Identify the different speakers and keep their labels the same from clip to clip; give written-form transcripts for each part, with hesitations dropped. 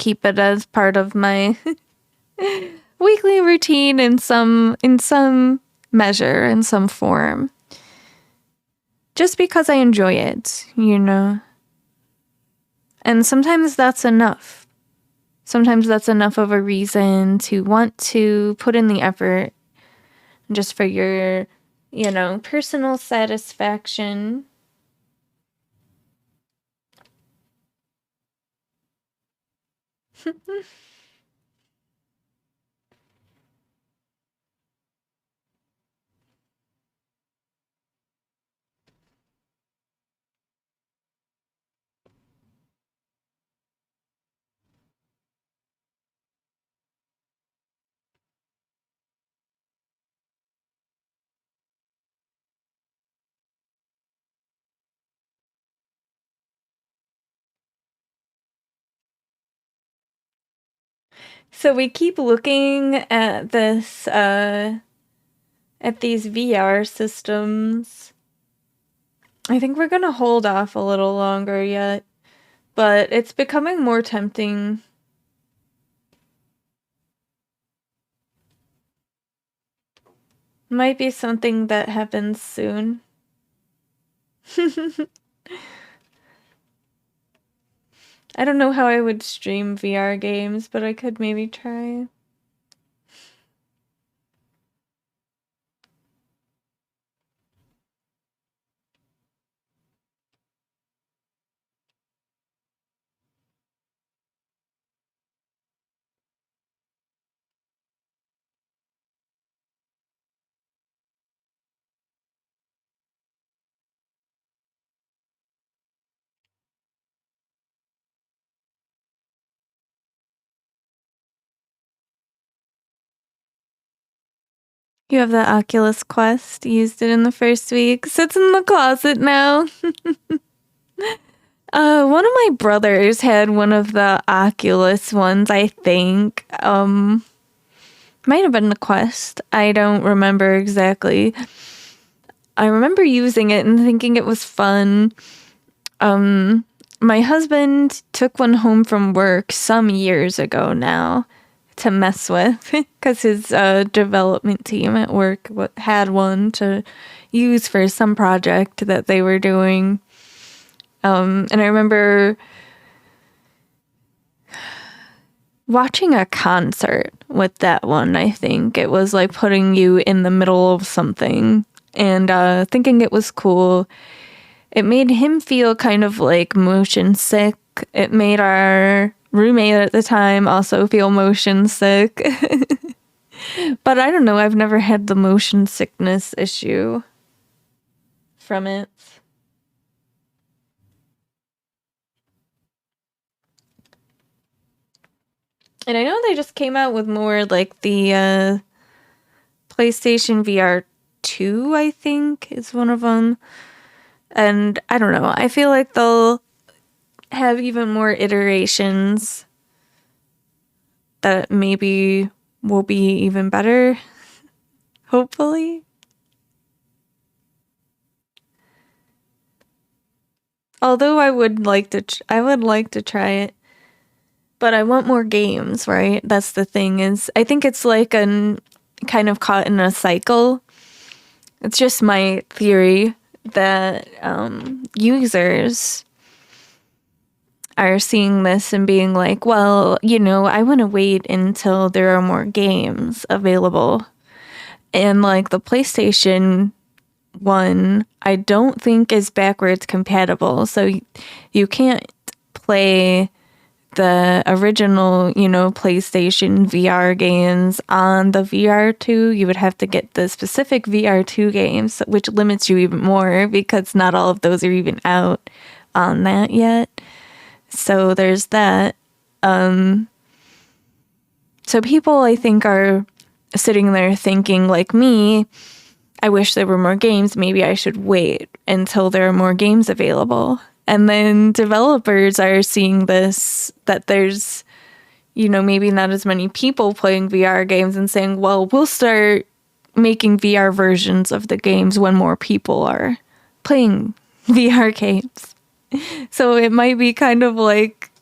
Speaker 1: keep it as part of my weekly routine in some measure, in some form. Just because I enjoy it, you know. And sometimes that's enough. Sometimes that's enough of a reason to want to put in the effort just for your, you know, personal satisfaction. So we keep looking at this, at these VR systems. I think we're gonna hold off a little longer yet, but it's becoming more tempting. Might be something that happens soon. I don't know how I would stream VR games, but I could maybe try. You have the Oculus Quest, used it in the first week, sits in the closet now. One of my brothers had one of the Oculus ones, I think. Might have been the Quest. I don't remember exactly. I remember using it and thinking it was fun. My husband took one home from work some years ago now to mess with because his development team at work had one to use for some project that they were doing. And I remember watching a concert with that one. I think it was like putting you in the middle of something and thinking it was cool. It made him feel kind of like motion sick. It made our roommate at the time also feel motion sick. But I don't know, I've never had the motion sickness issue from it. And I know they just came out with more like the PlayStation VR 2, I think, is one of them. And I don't know, I feel like they'll have even more iterations that maybe will be even better, hopefully. Although I would like to try it, but I want more games, right? That's the thing, is I think it's like a kind of caught in a cycle. It's just my theory that users are seeing this and being like, well, you know, I want to wait until there are more games available. And like the PlayStation 1, I don't think is backwards compatible. So you can't play the original, you know, PlayStation VR games on the VR2. You would have to get the specific VR2 games, which limits you even more because not all of those are even out on that yet. So there's that. So people, I think, are sitting there thinking, like me, I wish there were more games. Maybe I should wait until there are more games available. And then developers are seeing this, that there's, you know, maybe not as many people playing VR games and saying, well, we'll start making VR versions of the games when more people are playing VR games. So it might be kind of like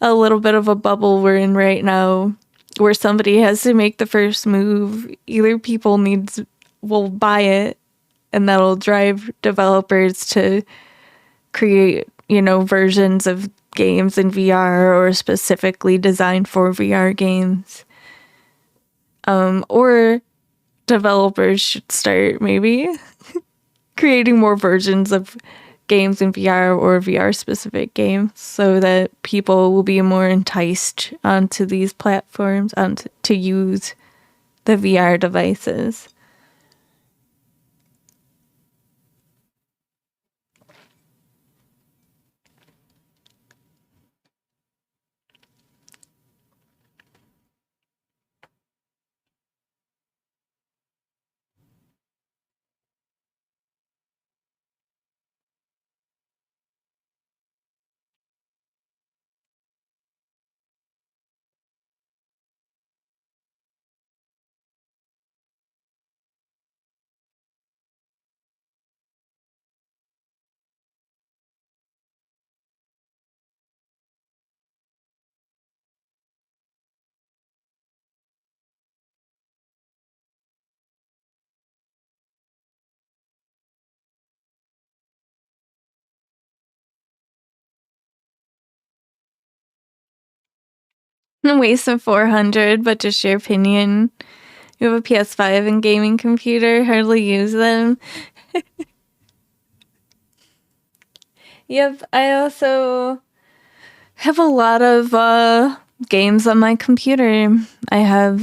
Speaker 1: a little bit of a bubble we're in right now where somebody has to make the first move. Either people will buy it and that'll drive developers to create, versions of games in VR or specifically designed for VR games. Or developers should start maybe creating more versions of games in VR or VR specific games so that people will be more enticed onto these platforms to use the VR devices. A waste of 400, but just your opinion. You have a PS5 and gaming computer, hardly use them. Yep, I also have a lot of games on my computer. I have,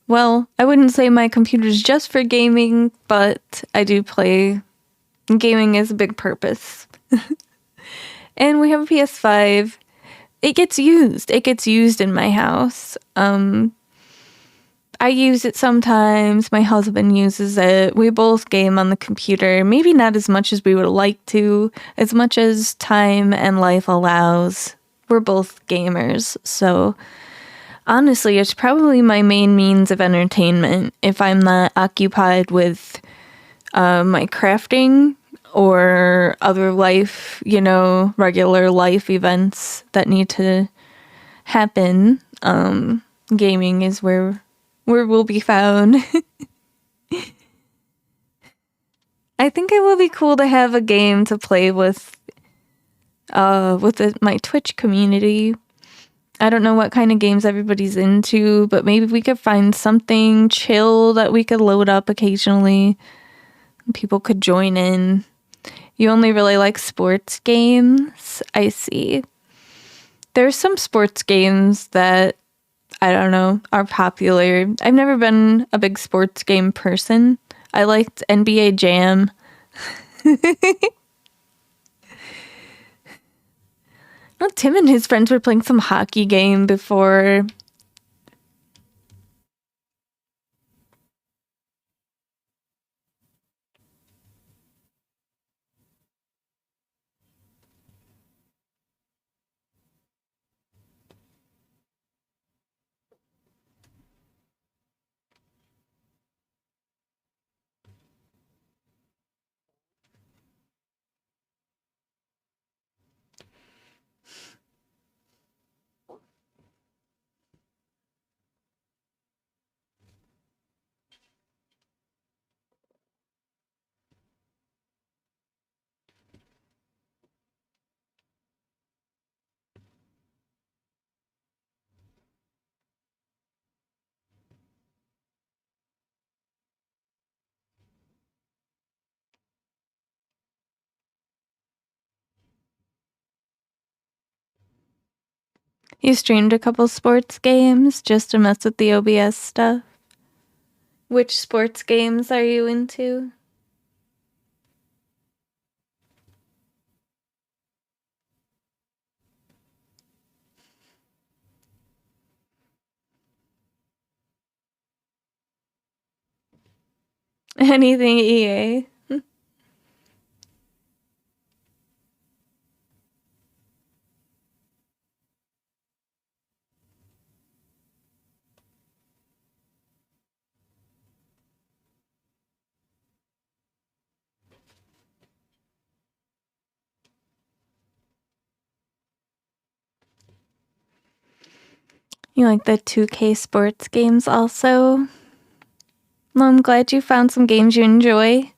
Speaker 1: well, I wouldn't say my computer's just for gaming, but I do play. Gaming is a big purpose. And we have a PS5. It gets used. It gets used in my house. I use it sometimes. My husband uses it. We both game on the computer. Maybe not as much as we would like to, as much as time and life allows. We're both gamers. So honestly, it's probably my main means of entertainment if I'm not occupied with my crafting or other life, regular life events that need to happen. Gaming is where we'll be found. I think it will be cool to have a game to play with my Twitch community. I don't know what kind of games everybody's into, but maybe we could find something chill that we could load up occasionally. People could join in. You only really like sports games? I see. There's some sports games that, I don't know, are popular. I've never been a big sports game person. I liked NBA Jam. Well, Tim and his friends were playing some hockey game before. You streamed a couple sports games just to mess with the OBS stuff. Which sports games are you into? Anything EA? You like the 2K sports games also? Well, I'm glad you found some games you enjoy.